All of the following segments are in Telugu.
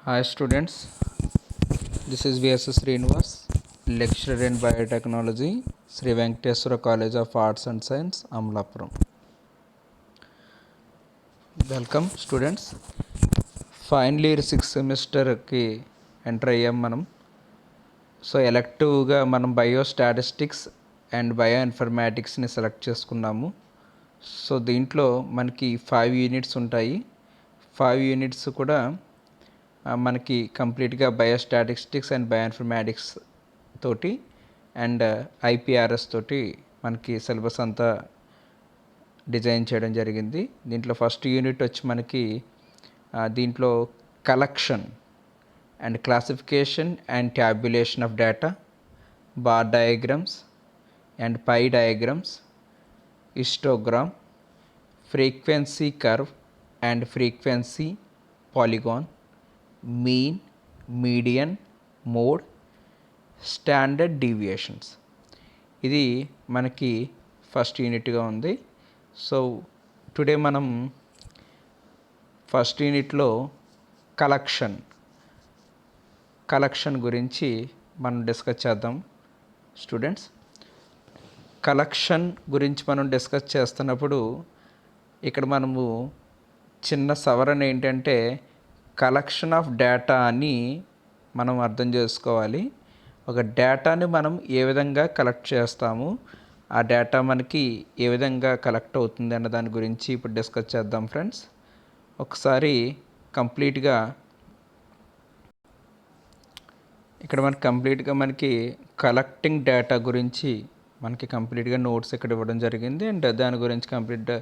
Hi students, this is VSS Srinivas, lecturer in biotechnology, Sri Venkateswara College of Arts and Science, Amlapuram. Welcome students. Final year 6th semester ki enter అయ్యాం మనం. సో ఎలెక్టివ్గా మనం బయోస్టాటిస్టిక్స్ అండ్ బయో ఇన్ఫర్మాటిక్స్ని సెలెక్ట్ చేసుకున్నాము. సో దీంట్లో మనకి 5 యూనిట్స్ ఉంటాయి. 5 యూనిట్స్ కూడా మనకి కంప్లీట్గా బయోస్టాటిస్టిక్స్ అండ్ బయోఇన్ఫర్మాటిక్స్ తోటి అండ్ ఐపీఆర్ఎస్ తోటి మనకి సిలబస్ అంతా డిజైన్ చేయడం జరిగింది. దీంట్లో ఫస్ట్ యూనిట్ వచ్చి మనకి దీంట్లో collection and classification and tabulation of data, bar diagrams and pie diagrams, histogram, frequency curve and frequency polygon, mean, median, mode, standard deviations. ఇది మనకి ఫస్ట్ యూనిట్గా ఉంది. సో టుడే మనం ఫస్ట్ యూనిట్లో కలెక్షన్ గురించి మనం డిస్కస్ చేద్దాం స్టూడెంట్స్. కలెక్షన్ గురించి మనం డిస్కస్ చేస్తున్నప్పుడు ఇక్కడ మనము చిన్న సవరణ ఏంటంటే కలెక్షన్ ఆఫ్ డేటా అని మనం అర్థం చేసుకోవాలి. ఒక డేటాని మనం ఏ విధంగా కలెక్ట్ చేస్తాము, ఆ డేటా మనకి ఏ విధంగా కలెక్ట్ అవుతుంది అన్న దాని గురించి ఇప్పుడు డిస్కస్ చేద్దాం ఫ్రెండ్స్. ఒకసారి కంప్లీట్గా ఇక్కడ మనకి కలెక్టింగ్ డేటా గురించి మనకి కంప్లీట్గా నోట్స్ ఇక్కడ ఇవ్వడం జరిగింది. అండ్ దాని గురించి కంప్లీట్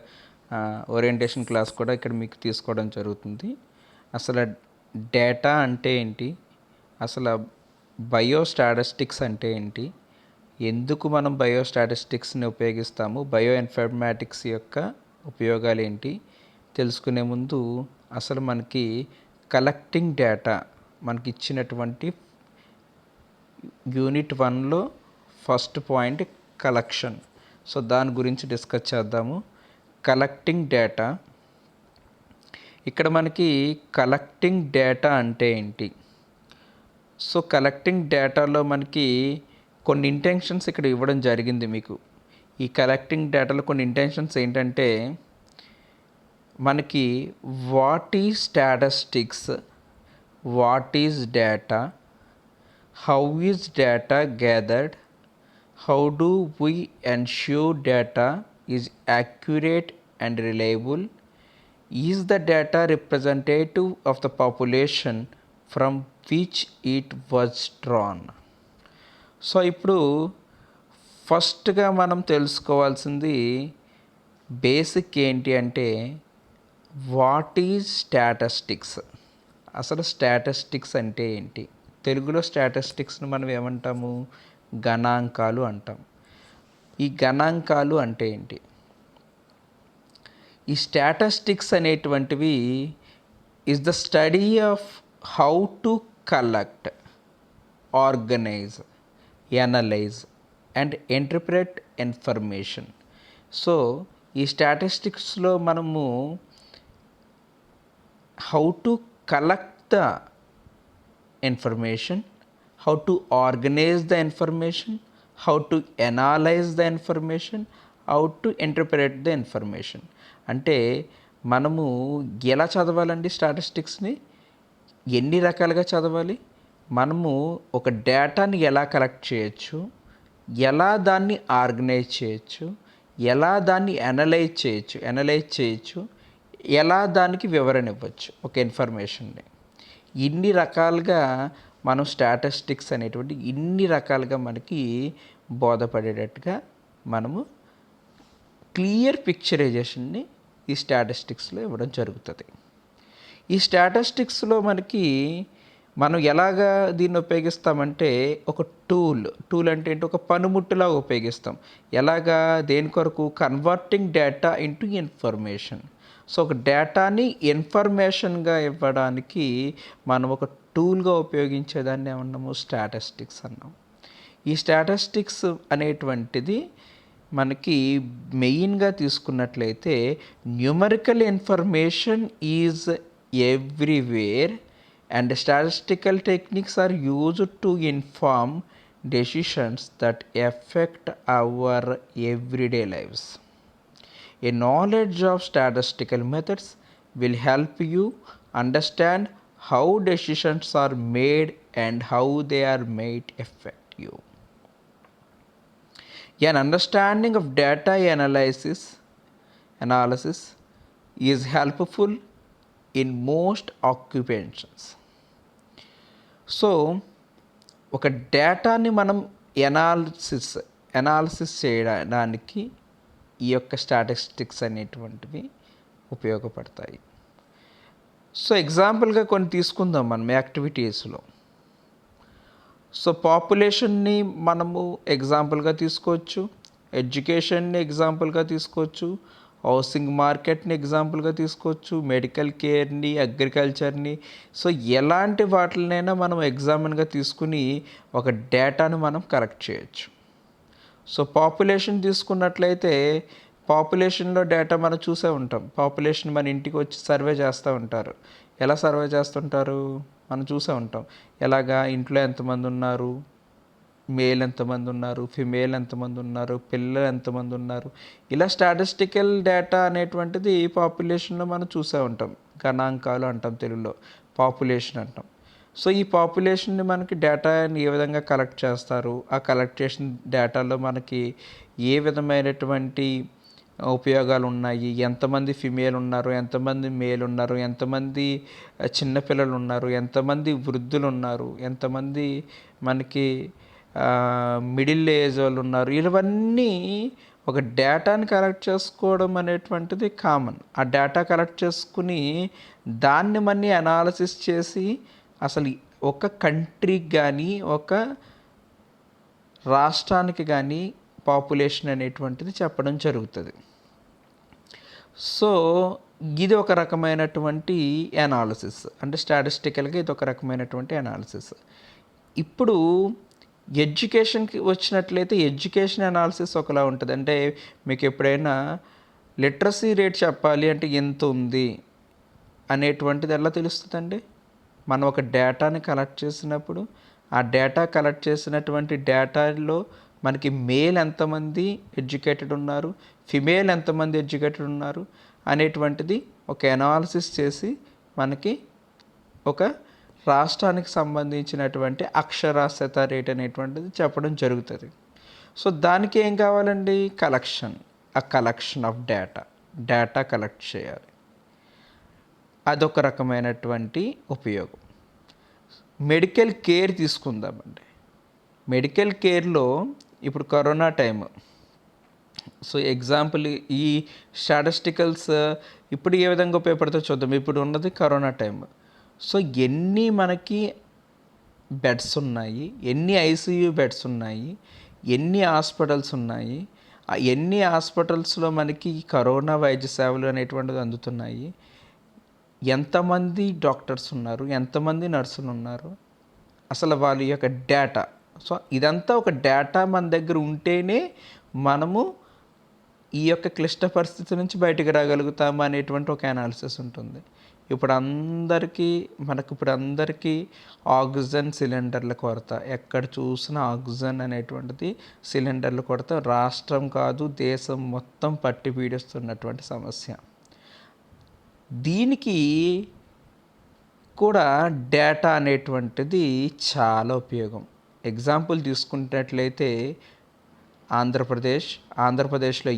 ఓరియంటేషన్ క్లాస్ కూడా ఇక్కడ మీకు తీసుకోవడం జరుగుతుంది. అసలు డేటా అంటే ఏంటి, అసలు బయోస్టాటిస్టిక్స్ అంటే ఏంటి, ఎందుకు మనం బయోస్టాటిస్టిక్స్ని ఉపయోగిస్తాము, బయో ఇన్ఫర్మాటిక్స్ యొక్క ఉపయోగాలు ఏంటి తెలుసుకునే ముందు అసలు మనకి కలెక్టింగ్ డేటా మనకి ఇచ్చినటువంటి యూనిట్ 1లో ఫస్ట్ పాయింట్ కలెక్షన్. సో దాని గురించి డిస్కస్ చేద్దాము. కలెక్టింగ్ డేటా, ఇక్కడ మనకి కలెక్టింగ్ డేటా అంటే ఏంటి? సో కలెక్టింగ్ డేటాలో మనకి కొన్ని ఇంటెన్షన్స్ ఇక్కడ ఇవ్వడం జరిగింది మీకు. ఈ కలెక్టింగ్ డేటాలో కొన్ని ఇంటెన్షన్స్ ఏంటంటే మనకి what is statistics, what is data, how is data gathered, how do we ensure data is accurate and reliable, is the data representative of the population from which it was drawn. So ఇప్పుడు ఫస్ట్గా మనం తెలుసుకోవాల్సింది బేసిక్ ఏంటి అంటే వాట్ ఈజ్ స్టాటిస్టిక్స్. అసలు స్టాటిస్టిక్స్ అంటే ఏంటి? తెలుగులో స్టాటిస్టిక్స్ని మనం ఏమంటాము? గణాంకాలు అంటాం. ఈ గణాంకాలు అంటే ఏంటి? ఈ స్టాటిస్టిక్స్ అనేటువంటివి is the study of how to collect, organise, analyse and interpret information. So ఈ స్టాటిస్టిక్స్లో మనము how to collect the information, how to organise the information, how to analyse the information, how to interpret the information. అంటే మనము ఎలా చదవాలండి స్టాటిస్టిక్స్ని? ఎన్ని రకాలుగా చదవాలి? మనము ఒక డేటాని ఎలా కలెక్ట్ చేయొచ్చు, ఎలా దాన్ని ఆర్గనైజ్ చేయొచ్చు, ఎలా దాన్ని అనలైజ్ చేయొచ్చు, ఎలా దానికి వివరణ ఇవ్వచ్చు ఒక ఇన్ఫర్మేషన్ని. ఇన్ని రకాలుగా మనం స్టాటిస్టిక్స్ అనేటువంటి ఇన్ని రకాలుగా మనకి బోధపడేటట్టుగా మనము క్లియర్ పిక్చరైజేషన్ని ఈ స్టాటిస్టిక్స్లో ఇవ్వడం జరుగుతుంది. ఈ స్టాటిస్టిక్స్లో మనం ఎలాగా దీన్ని ఉపయోగిస్తామంటే ఒక టూల్ అంటే ఏంటి? ఒక పనిముట్టులాగా ఉపయోగిస్తాం. ఎలాగా? దేని కొరకు? Converting data into information. So ఒక డేటాని ఇన్ఫర్మేషన్గా ఇవ్వడానికి మనం ఒక టూల్గా ఉపయోగించేదాన్ని ఏమన్నాము? స్టాటిస్టిక్స్ అన్నాం. ఈ స్టాటిస్టిక్స్ అనేటువంటిది మనకి మెయిన్గా తీసుకున్నట్లయితే numerical information is everywhere and statistical techniques are used to inform decisions that affect our everyday lives. A knowledge of statistical methods will help you understand how decisions are made and how they are made affect you. An understanding of data analysis is helpful in most occupations. So ఒక డేటాని మనం ఎనాలిసిస్ చేయడానికి ఈ యొక్క స్టాటిస్టిక్స్ అనేటువంటివి ఉపయోగపడతాయి. సో ఎగ్జాంపుల్గా కొన్ని తీసుకుందాం మనం యాక్టివిటీస్లో. సో పాపులేషన్ని మనము ఎగ్జాంపుల్గా తీసుకోవచ్చు, ఎడ్యుకేషన్ని ఎగ్జాంపుల్గా తీసుకోవచ్చు, హౌసింగ్ మార్కెట్ని ఎగ్జాంపుల్గా తీసుకోవచ్చు, మెడికల్ కేర్ని, అగ్రికల్చర్ని. సో ఎలాంటి వాటినైనా మనం ఎగ్జాంపుల్గా తీసుకుని ఒక డేటాను మనం కలెక్ట్ చేయొచ్చు. సో పాపులేషన్ తీసుకున్నట్లయితే పాపులేషన్లో డేటా మనం చూసే ఉంటాం. పాపులేషన్ మన ఇంటికి వచ్చి సర్వే చేస్తూ ఉంటారు. ఎలా సర్వే చేస్తుంటారు మనం చూసే ఉంటాం. ఎలాగా ఇంట్లో ఎంతమంది ఉన్నారు, మేల్ ఎంతమంది ఉన్నారు, ఫిమేల్ ఎంతమంది ఉన్నారు, పిల్లలు ఎంతమంది ఉన్నారు, ఇలా స్టాటిస్టికల్ డేటా అనేటువంటిది పాపులేషన్లో మనం చూసే ఉంటాం. గణాంకాలు అంటాం తెలుగులో, పాపులేషన్ అంటాం. సో ఈ పాపులేషన్ని మనకి డేటాని ఏ విధంగా కలెక్ట్ చేస్తారు, ఆ కలెక్ట్ చేసిన డేటాలో మనకి ఏ విధమైనటువంటి ఉపయోగాలు ఉన్నాయి, ఎంతమంది ఫిమేల్ ఉన్నారు, ఎంతమంది మేల్ ఉన్నారు, ఎంతమంది చిన్నపిల్లలు ఉన్నారు, ఎంతమంది వృద్ధులు ఉన్నారు, ఎంతమంది మనకి మిడిల్ ఏజ్ వాళ్ళు ఉన్నారు, ఇవన్నీ ఒక డేటాని కలెక్ట్ చేసుకోవడం అనేటువంటిది కామన్. ఆ డేటా కలెక్ట్ చేసుకుని దాన్ని మళ్ళీ అనాలిసిస్ చేసి అసలు ఒక కంట్రీకి కానీ ఒక రాష్ట్రానికి కానీ పాపులేషన్ అనేటువంటిది చెప్పడం జరుగుతుంది. సో ఇది ఒక రకమైనటువంటి అనాలిసిస్, అంటే స్టాటిస్టికల్గా ఇది ఒక రకమైనటువంటి అనాలిసిస్. ఇప్పుడు ఎడ్యుకేషన్కి వచ్చినట్లయితే ఎడ్యుకేషన్ అనాలిసిస్ ఒకలా ఉంటుంది. అంటే మీకు ఎప్పుడైనా లిటరసీ రేట్ చెప్పాలి అంటే ఎంత ఉంది అనేటువంటిది ఎలా తెలుస్తుందండి? మనం ఒక డేటాని కలెక్ట్ చేసినప్పుడు ఆ డేటా కలెక్ట్ చేసినటువంటి డేటాలో మనకి మేల్ ఎంతమంది ఎడ్యుకేటెడ్ ఉన్నారు, ఫిమేల్ ఎంతమంది ఎడ్యుకేటెడ్ ఉన్నారు అనేటువంటిది ఒక అనాలిసిస్ చేసి మనకి ఒక రాష్ట్రానికి సంబంధించినటువంటి అక్షరాస్యత రేట్ అనేటువంటిది చెప్పడం జరుగుతుంది. సో దానికి ఏం కావాలండి? కలెక్షన్ ఆఫ్ డేటా కలెక్ట్ చేయాలి. అదొక రకమైనటువంటి ఉపయోగం. మెడికల్ కేర్ తీసుకుందామండి. మెడికల్ కేర్లో ఇప్పుడు కరోనా టైం. సో ఎగ్జాంపుల్ ఈ స్టాటిస్టికల్స్ ఇప్పుడు ఏ విధంగా ఉపయోగపడుతుందో చూద్దాం. ఇప్పుడు ఉన్నది కరోనా టైం. సో ఎన్ని మనకి బెడ్స్ ఉన్నాయి, ఎన్ని ఐసీయూ బెడ్స్ ఉన్నాయి, ఎన్ని హాస్పిటల్స్ ఉన్నాయి, ఎన్ని హాస్పిటల్స్లో మనకి కరోనా వైద్య సేవలు అనేటువంటిది అందుతున్నాయి, ఎంతమంది డాక్టర్స్ ఉన్నారు, ఎంతమంది నర్సులు ఉన్నారు, అసలు వాళ్ళ యొక్క డేటా. సో ఇదంతా ఒక డేటా మన దగ్గర ఉంటేనే మనము ఈ యొక్క క్లిష్ట పరిస్థితి నుంచి బయటకు రాగలుగుతాము అనేటువంటి ఒక అనాలిసిస్ ఉంటుంది. ఇప్పుడు అందరికీ ఆక్సిజన్ సిలిండర్ల కొరత, ఎక్కడ చూసినా ఆక్సిజన్ అనేటువంటిది సిలిండర్ల కొరత రాష్ట్రం కాదు దేశం మొత్తం పట్టి పీడిస్తున్నటువంటి సమస్య. దీనికి కూడా డేటా అనేటువంటిది చాలా ఉపయోగం. ఎగ్జాంపుల్ తీసుకున్నట్లయితే ఆంధ్రప్రదేశ్లో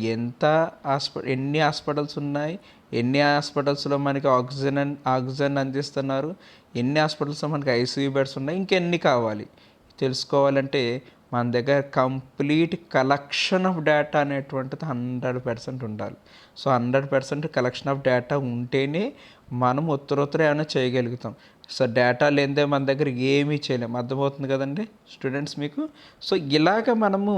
ఎన్ని హాస్పిటల్స్ ఉన్నాయి, ఎన్ని హాస్పిటల్స్లో మనకి ఆక్సిజన్ అందిస్తున్నారు, ఎన్ని హాస్పిటల్స్లో మనకి ఐసీయూ బెడ్స్ ఉన్నాయి, ఇంకెన్ని కావాలి తెలుసుకోవాలంటే మన దగ్గర కంప్లీట్ కలెక్షన్ ఆఫ్ డేటా అనేటువంటిది 100% ఉండాలి. సో 100% కలెక్షన్ ఆఫ్ డేటా ఉంటేనే మనం ఉత్తరోత్తర ఏమైనా చేయగలుగుతాం. సో డేటా లేనిదే మన దగ్గర ఏమీ చేయలేము. అర్థమవుతుంది కదండి స్టూడెంట్స్ మీకు? సో ఇలాగ మనము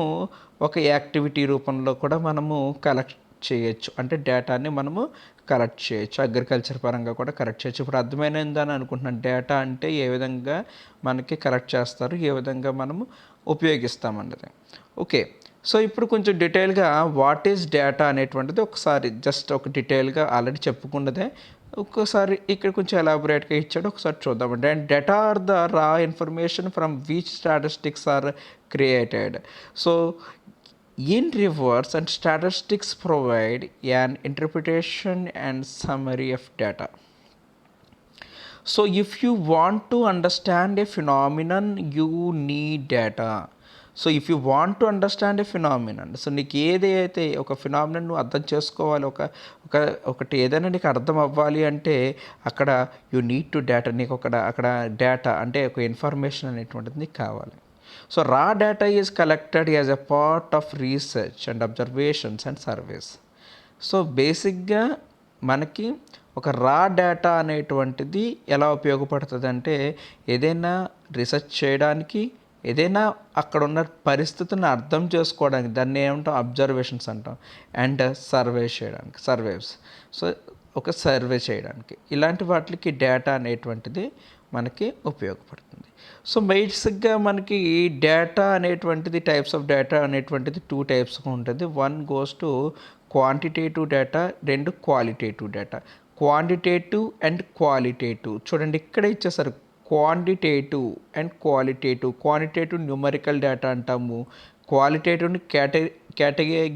ఒక యాక్టివిటీ రూపంలో కూడా మనము కలెక్ట్ చేయొచ్చు, అంటే డేటాని మనము కలెక్ట్ చేయొచ్చు. అగ్రికల్చర్ పరంగా కూడా కలెక్ట్ చేయొచ్చు. ఇప్పుడు అర్థమైందని అనుకుంటున్నాను డేటా అంటే ఏ విధంగా మనకి కలెక్ట్ చేస్తారు, ఏ విధంగా మనము ఉపయోగిస్తామన్నది. ఓకే, సో ఇప్పుడు కొంచెం డీటెయిల్గా వాట్ ఈజ్ డేటా అనేటువంటిది ఒకసారి జస్ట్ ఒక డీటెయిల్గా ఆల్రెడీ చెప్పుకున్నదే ఒక్కోసారి ఇక్కడ కొంచెం ఎలాబొరేట్గా ఇచ్చాడు, ఒకసారి చూద్దామండి. And data are the raw information from which statistics are created. So in reverse, and statistics provide an interpretation and summary of data. So if you want to understand a phenomenon, you need data. So if you want to understand a phenomenon, so నీకు ఏదైతే ఒక ఫినామినన్ నువ్వు అర్థం చేసుకోవాలి, ఒకటి ఏదైనా నీకు అర్థం అవ్వాలి అంటే అక్కడ యూ నీడ్ టు డేటా. నీకు అక్కడ డేటా అంటే ఒక ఇన్ఫర్మేషన్ అనేటువంటిది నీకు కావాలి. సో రా data is collected as a part of research and observations and surveys. So బేసిక్గా మనకి ఒక రా డేటా అనేటువంటిది ఎలా ఉపయోగపడుతుంది అంటే ఏదైనా రీసెర్చ్ చేయడానికి, ఏదైనా అక్కడ ఉన్న పరిస్థితిని అర్థం చేసుకోవడానికి, దాన్ని ఏమంటాం అబ్జర్వేషన్స్ అంటాం, అండ్ సర్వేస్. సో ఒక సర్వే చేయడానికి ఇలాంటి వాటికి డేటా అనేటువంటిది మనకి ఉపయోగపడుతుంది. సో బేసిక్గా మనకి డేటా అనేటువంటిది టైప్స్ ఆఫ్ డేటా అనేటువంటిది 2 టైప్స్గా ఉంటుంది. 1 goes to quantitative data, 2 qualitative data. Quantitative and qualitative చూడండి ఇక్కడ ఇచ్చేసారు, quantitative and qualitative. Quantitative numerical data అంటాము, క్వాలిటేటివ్ని కేటగిరల్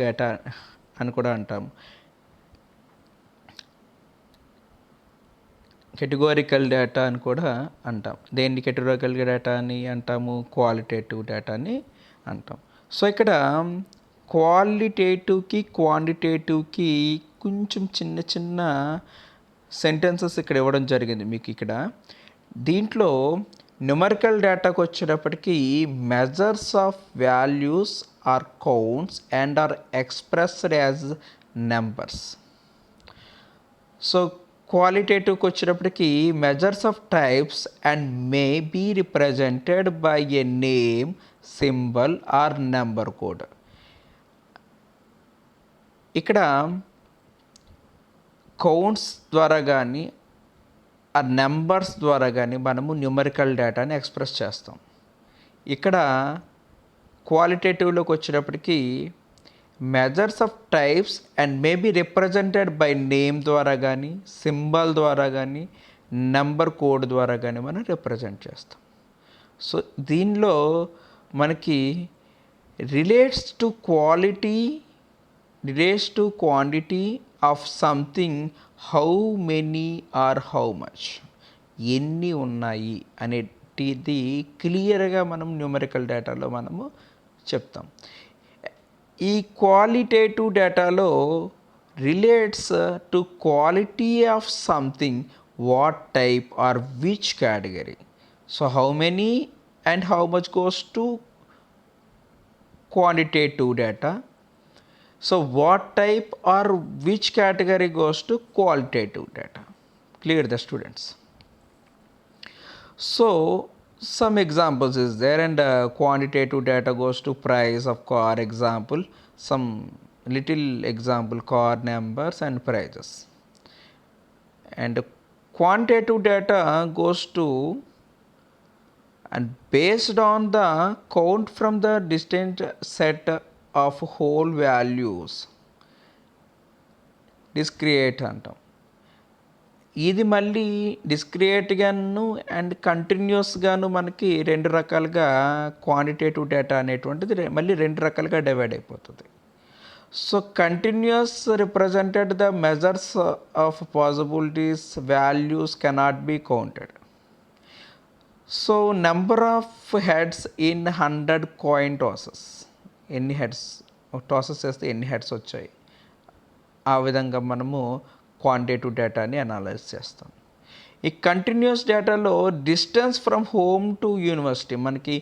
డేటా అని కూడా అంటాము. కేటగోరికల్ డేటా అని కూడా అంటాం. దేన్ని కేటగోరికల్ డేటా అని అంటాము, క్వాలిటేటివ్ డేటా అని అంటాం. సో ఇక్కడ క్వాలిటేటివ్కి క్వాంటిటేటివ్కి కొంచెం చిన్న సెంటెన్సెస్ ఇక్కడ ఇవ్వడం జరిగింది మీకు. ఇక్కడ దీంట్లో న్యూమరికల్ డేటాకు వచ్చేటప్పటికి measures of values are counts and are expressed as numbers. So క్వాలిటేటివ్కి వచ్చేటప్పటికి measures of types and may be represented by a name, symbol or number code. ఇక్కడ కౌంట్స్ ద్వారా కానీ ఆ నెంబర్స్ ద్వారా కానీ మనము న్యూమరికల్ డేటాని ఎక్స్ప్రెస్ చేస్తాం. ఇక్కడ క్వాలిటేటివ్లోకి వచ్చేటప్పటికి measures of types and may be represented by name ద్వారా కానీ, సింబల్ ద్వారా కానీ, నెంబర్ కోడ్ ద్వారా కానీ మనం రిప్రజెంట్ చేస్తాం. సో దీనిలో మనకి relates to quantity of something, how many or how much, ఎన్ని ఉన్నాయి అనేటిది క్లియర్గా మనం న్యూమరికల్ డేటాలో మనము చెప్తాం. ఈ క్వాలిటేటివ్ డేటాలో relates to quality of something, what type or which category. So how many and how much goes to quantitative data. So what type or which category goes to qualitative data. Clear the students? So some examples is there, and quantitative data goes to price of car, example, some little example, car numbers and prices. And quantitative data goes to, and based on the count from the distinct set of whole values, discrete అంటాం. ఇది మళ్ళీ డిస్క్రియేట్గాను అండ్ కంటిన్యూస్గాను మనకి 2 రకాలుగా క్వాంటిటేటివ్ డేటా అనేటువంటిది మళ్ళీ 2 రకాలుగా డివైడ్ అయిపోతుంది. So continuous represented the measures of possibilities, values cannot be counted. So number of heads in 100 coin tosses, ఎన్ని హెడ్స్ టాసెస్ చేస్తే ఎన్ని హెడ్స్ వచ్చాయి, ఆ విధంగా మనము క్వాంటిటేటివ్ డేటాని అనాలైజ్ చేస్తాం. ఈ కంటిన్యూస్ డేటాలో distance from home to university, మనకి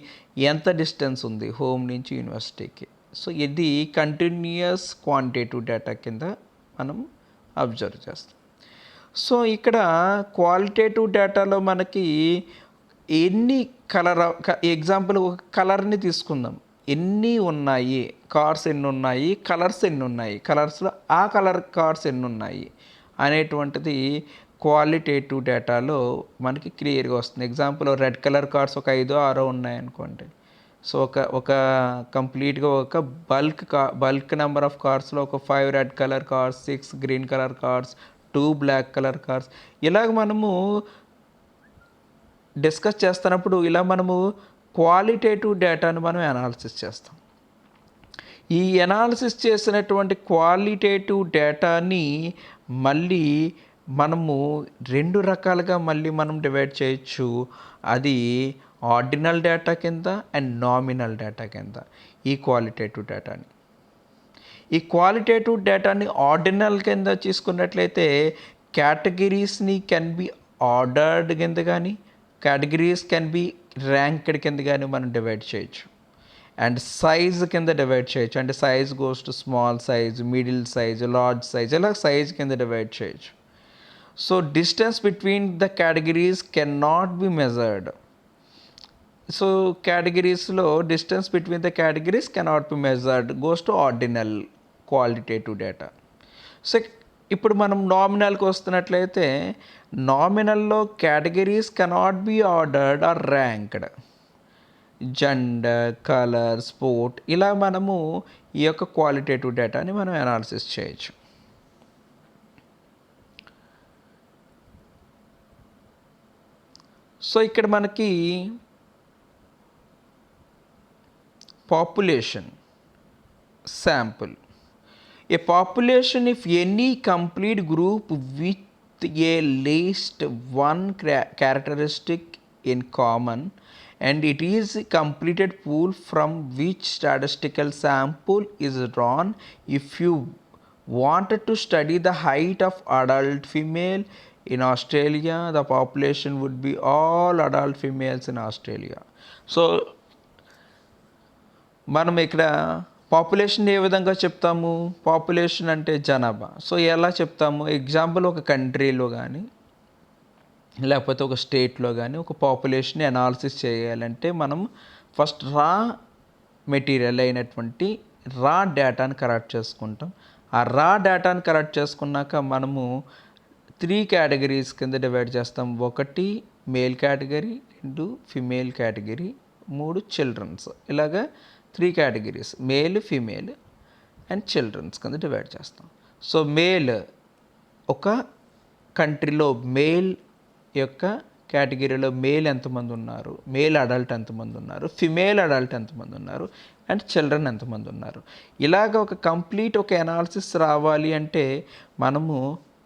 ఎంత డిస్టెన్స్ ఉంది హోమ్ నుంచి యూనివర్సిటీకి. సో ఇది కంటిన్యూస్ క్వాంటిటేటివ్ డేటా కింద మనం అబ్జర్వ్ చేస్తాం. సో ఇక్కడ క్వాలిటేటివ్ డేటాలో మనకి ఎన్ని ఎగ్జాంపుల్ ఒక కలర్ని తీసుకుందాం, ఎన్ని ఉన్నాయి కార్స్, ఎన్ని ఉన్నాయి కలర్స్, ఎన్ని ఉన్నాయి కలర్స్లో ఆ కలర్ కార్స్ ఎన్ని ఉన్నాయి అనేటువంటిది క్వాలిటేటివ్ డేటాలో మనకి క్లియర్గా వస్తుంది. ఎగ్జాంపుల్ రెడ్ కలర్ కార్స్ ఒక 5 6 ఉన్నాయనుకోండి, సో ఒక కంప్లీట్గా ఒక బల్క్ నెంబర్ ఆఫ్ కార్స్లో ఒక 5 red colour cars, 6 green colour cars, 2 black colour cars, ఇలాగ మనము డిస్కస్ చేస్తున్నప్పుడు ఇలా మనము క్వాలిటేటివ్ డేటాను మనం అనాలిసిస్ చేస్తాం. ఈ అనాలిసిస్ చేసినటువంటి క్వాలిటేటివ్ డేటాని మళ్ళీ మనము 2 రకాలుగా మళ్ళీ మనం డివైడ్ చేయొచ్చు. అది ఆర్డినల్ డేటా కింద అండ్ నామినల్ డేటా కింద. ఈ క్వాలిటేటివ్ డేటాని ఆర్డినల్ కింద తీసుకున్నట్లయితే కేటగిరీస్ని కెన్ బి ఆర్డర్డ్ కింద కానీ, కేటగిరీస్ కెన్ బి ర్యాంక్డ్ కింద కానీ మనం డివైడ్ చేయొచ్చు. అండ్ సైజ్ కింద డివైడ్ చేయొచ్చు. అంటే size goes to small size, middle size, large size, ఇలా సైజ్ కింద డివైడ్ చేయొచ్చు. So distance between the categories can not be measured. So కేటగిరీస్లో distance between the categories cannot be measured, goes to ordinal qualitative data. So ఇప్పుడు మనం నామినల్కి వస్తున్నట్లయితే నామినల్లో categories cannot be ordered or ranked. Gender, colour, sport, ఇలా మనము ఈ యొక్క క్వాలిటేటివ్ డేటాని మనం అనాలిసిస్ చేయొచ్చు. సో ఇక్కడ మనకి population sample. A population if any complete group with a least one characteristic in common, and it is a completed pool from which statistical sample is drawn. If you wanted to study the height of adult female in Australia, the population would be all adult females in Australia. So మనం ఇక్కడ పాపులేషన్ ఏ విధంగా చెప్తాము? పాపులేషన్ అంటే జనాభా. సో ఎలా చెప్తాము? ఎగ్జాంపుల్ ఒక కంట్రీలో కానీ లేకపోతే ఒక స్టేట్లో కానీ ఒక పాపులేషన్ అనాలిసిస్ చేయాలంటే మనం ఫస్ట్ రా మెటీరియల్ అయినటువంటి రా డేటాను కలెక్ట్ చేసుకుంటాం. ఆ రా డేటాను కలెక్ట్ చేసుకున్నాక మనము 3 కేటగిరీస్ కింద డివైడ్ చేస్తాం. 1 male category, 2 female category, 3 childrens. ఇలాగా 3 categories male, female and childrens కింద డివైడ్ చేస్తాం. సో మేల్ ఒక కంట్రీలో మేల్ యొక్క కేటగిరీలో మేల్ ఎంతమంది ఉన్నారు, మేల్ అడల్ట్ ఎంతమంది ఉన్నారు, ఫిమేల్ అడల్ట్ ఎంతమంది ఉన్నారు అండ్ చిల్డ్రన్ ఎంతమంది ఉన్నారు. ఇలాగ ఒక కంప్లీట్ ఒక అనాలిసిస్ రావాలి అంటే మనము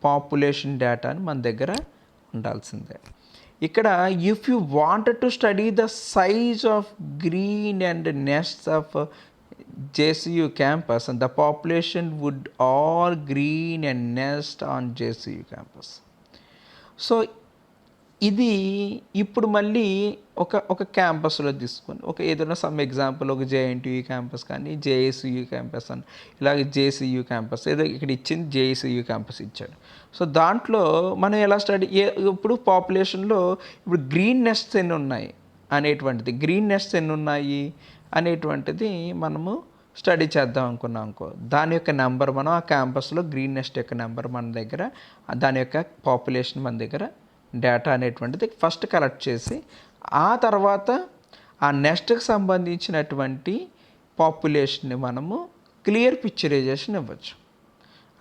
పాపులేషన్ డేటాని మన దగ్గర ఉండాల్సిందే. ఇక్కడ if you wanted to study the size of green and nests of JCU campus, and the population would all green and nest on JCU campus. So ఇది ఇప్పుడు మళ్ళీ ఒక క్యాంపస్లో తీసుకొని ఒక ఏదైనా సమ్ ఎగ్జాంపుల్ ఒక JNTU క్యాంపస్ కానీ JSU క్యాంపస్ అని ఇలాగ JCU క్యాంపస్ ఏదో ఇక్కడ ఇచ్చింది JCU క్యాంపస్ ఇచ్చాడు. సో దాంట్లో మనం ఎలా స్టడీ ఇప్పుడు పాపులేషన్లో ఇప్పుడు గ్రీన్ నెస్ట్స్ ఎన్ని ఉన్నాయి అనేటువంటిది మనము స్టడీ చేద్దాం అనుకున్నాం అనుకో, దాని యొక్క నెంబర్ మనం ఆ క్యాంపస్లో గ్రీన్ నెస్ట్ యొక్క నెంబర్ మన దగ్గర, దాని యొక్క పాపులేషన్ మన దగ్గర డేటా అనేటువంటిది ఫస్ట్ కలెక్ట్ చేసి ఆ తర్వాత ఆ నెస్ట్కి సంబంధించినటువంటి పాపులేషన్ని మనము క్లియర్ పిక్చరైజేషన్ ఇవ్వచ్చు.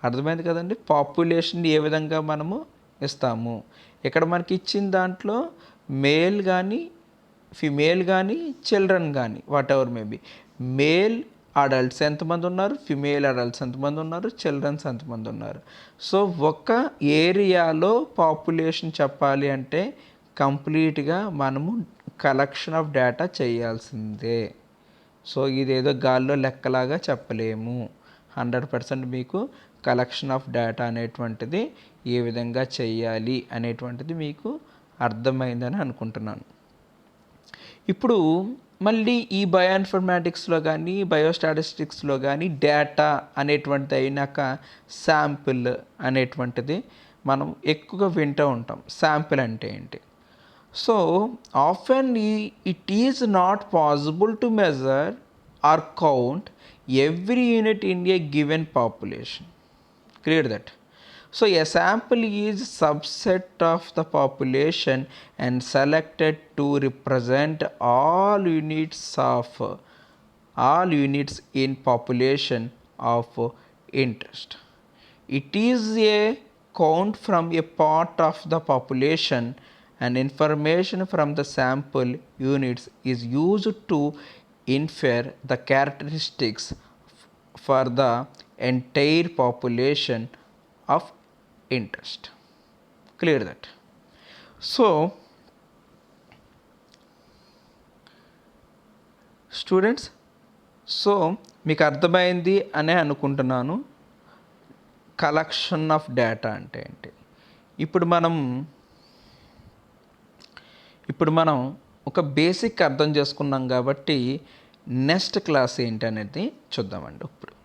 అర్థమైంది కదండి? పాపులేషన్ ఏ విధంగా మనము ఇస్తాము. ఇక్కడ మనకి ఇచ్చిన దాంట్లో మేల్ కానీ ఫిమేల్ కానీ చిల్డ్రన్ కానీ what ever maybe, male adults ఎంతమంది ఉన్నారు, ఫిమేల్ అడల్ట్స్ ఎంతమంది ఉన్నారు, చిల్డ్రన్స్ ఎంతమంది ఉన్నారు. సో ఒక ఏరియాలో పాపులేషన్ చెప్పాలి అంటే కంప్లీట్గా మనము కలెక్షన్ ఆఫ్ డేటా చేయాల్సిందే. సో ఇదేదో గాల్లో లెక్కలాగా చెప్పలేము. 100% మీకు కలెక్షన్ ఆఫ్ డేటా అనేటువంటిది ఏ విధంగా చేయాలి అనేటువంటిది మీకు అర్థమైందని అనుకుంటున్నాను. ఇప్పుడు మళ్ళీ ఈ బయోఇన్ఫర్మాటిక్స్లో కానీ బయోస్టాటిస్టిక్స్లో కానీ డేటా అనేటువంటిది అయినాక శాంపిల్ అనేటువంటిది మనం ఎక్కువగా వింటూ ఉంటాం. శాంపిల్ అంటే ఏంటి? So often it is not possible to measure or count every unit in a given population. Clear that? So a sample is subset of the population and selected to represent all units in population of interest. It is a count from a part of the population, and information from the sample units is used to infer the characteristics for the entire population of interest. Clear that? So students, so మీకు అర్థమైంది అనే అనుకుంటున్నాను కలెక్షన్ ఆఫ్ డేటా అంటే ఏంటి. ఇప్పుడు మనం ఒక బేసిక్ అర్థం చేసుకున్నాం కాబట్టి నెక్స్ట్ క్లాస్ ఏంటి అనేది చూద్దామండి. ఇప్పుడు